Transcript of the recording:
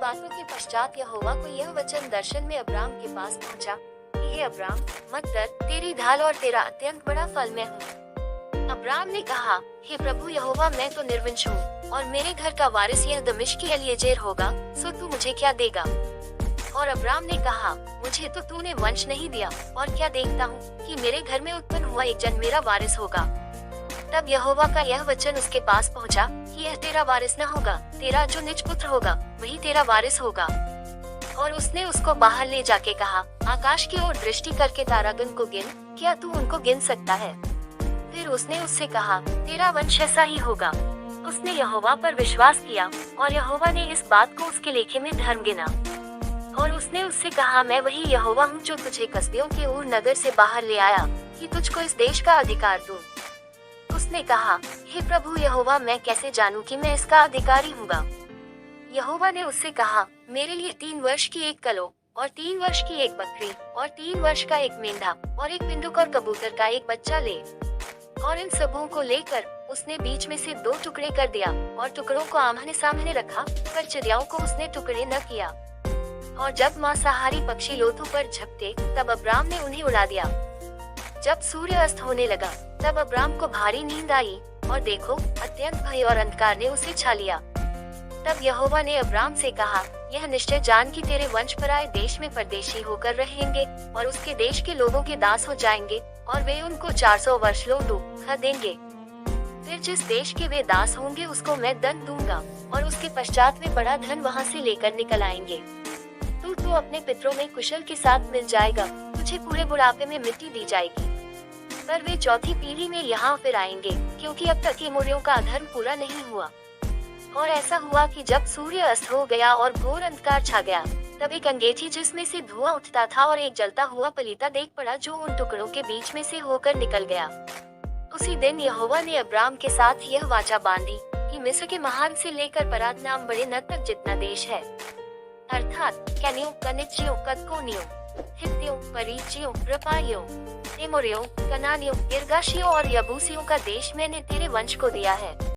बातों के पश्चात यहोवा को यह वचन दर्शन में अब्राम के पास पहुंचा कि हे अब्राम, मत डर, तेरी ढाल और तेरा अत्यंत बड़ा फल मैं हूँ। अब्राम ने कहा, हे प्रभु यहोवा, मैं तो निर्वंश हूँ और मेरे घर का वारिस यह दमिश्की एलीएजेर होगा, सो तू मुझे क्या देगा? और अब्राम ने कहा, मुझे तो तूने वंश नहीं दिया, और क्या देखता हूँ कि मेरे घर में उत्पन्न हुआ एक जन मेरा वारिस होगा। तब यहोवा का यह वचन उसके पास पहुंचा कि यह तेरा वारिस न होगा, तेरा जो निज पुत्र होगा वही तेरा वारिस होगा। और उसने उसको बाहर ले जाके कहा, आकाश की ओर दृष्टि करके तारागण को गिन, क्या तू उनको गिन सकता है? फिर उसने उससे कहा, तेरा वंश ऐसा ही होगा। उसने यहोवा पर विश्वास किया और यहोवा ने इस बात को उसके लेखे में धर्म गिना। और उसने उससे कहा, मैं वही यहोवा हूँ जो तुझे कसदियों के ऊर नगर से बाहर ले आया कि तुझको इस देश का अधिकार दूं। उसने कहा, हे प्रभु यहोवा, मैं कैसे जानूं कि मैं इसका अधिकारी हूँगा? यहोवा ने उससे कहा, मेरे लिए 3 वर्ष की एक कलो और 3 वर्ष की एक बकरी और 3 वर्ष का एक मेंढा और एक पिंडुक और कबूतर का एक बच्चा ले। और इन सबों को लेकर उसने बीच में से 2 टुकड़े कर दिया और टुकड़ों को आमने सामने रखा, पर चिड़ियाओं को उसने टुकड़े न किया। और जब मांसाहारी पक्षी लोथों पर झपटे, तब अब्राम ने उन्हें उड़ा दिया। जब सूर्य अस्त होने लगा, तब अब्राम को भारी नींद आई और देखो, अत्यंत भय और अंधकार ने उसे छा लिया। तब यहोवा ने अब्राम से कहा, यह निश्चय जान कि तेरे वंश पराए देश में परदेशी होकर रहेंगे और उसके देश के लोगों के दास हो जाएंगे और वे उनको 400 वर्ष दुख देंगे। फिर जिस देश के वे दास होंगे उसको मैं दंड दूंगा और उसके पश्चात वे बड़ा धन वहाँ से लेकर निकल आएंगे। तू अपने पितरों में कुशल के साथ मिल जाएगा, तुझे पूरे बुढ़ापे में मिट्टी दी जाएगी। पर वे 4थी पीढ़ी में यहाँ फिर आएंगे, क्योंकि अब तक एमोरियों का अधर्म पूरा नहीं हुआ। और ऐसा हुआ कि जब सूर्य अस्त हो गया और घोर अंधकार छा गया, तब एक अंगीठी जिसमें से धुआं उठता था और एक जलता हुआ पलीता देख पड़ा जो उन टुकड़ों के बीच में से होकर निकल गया। उसी दिन यहोवा ने अब्राम के साथ यह वाचा बांधी कि मिस्र के महान से लेकर परात नाम बड़े नद तक जितना देश है, अर्थात कैनियों, कनिच्चियों, कदकोनियों, हित्तियों, परिज्जियों, रपाइयों, एमोरियों, कनानियों, गिर्गाशियों और यबूसियों का देश मैंने तेरे वंश को दिया है।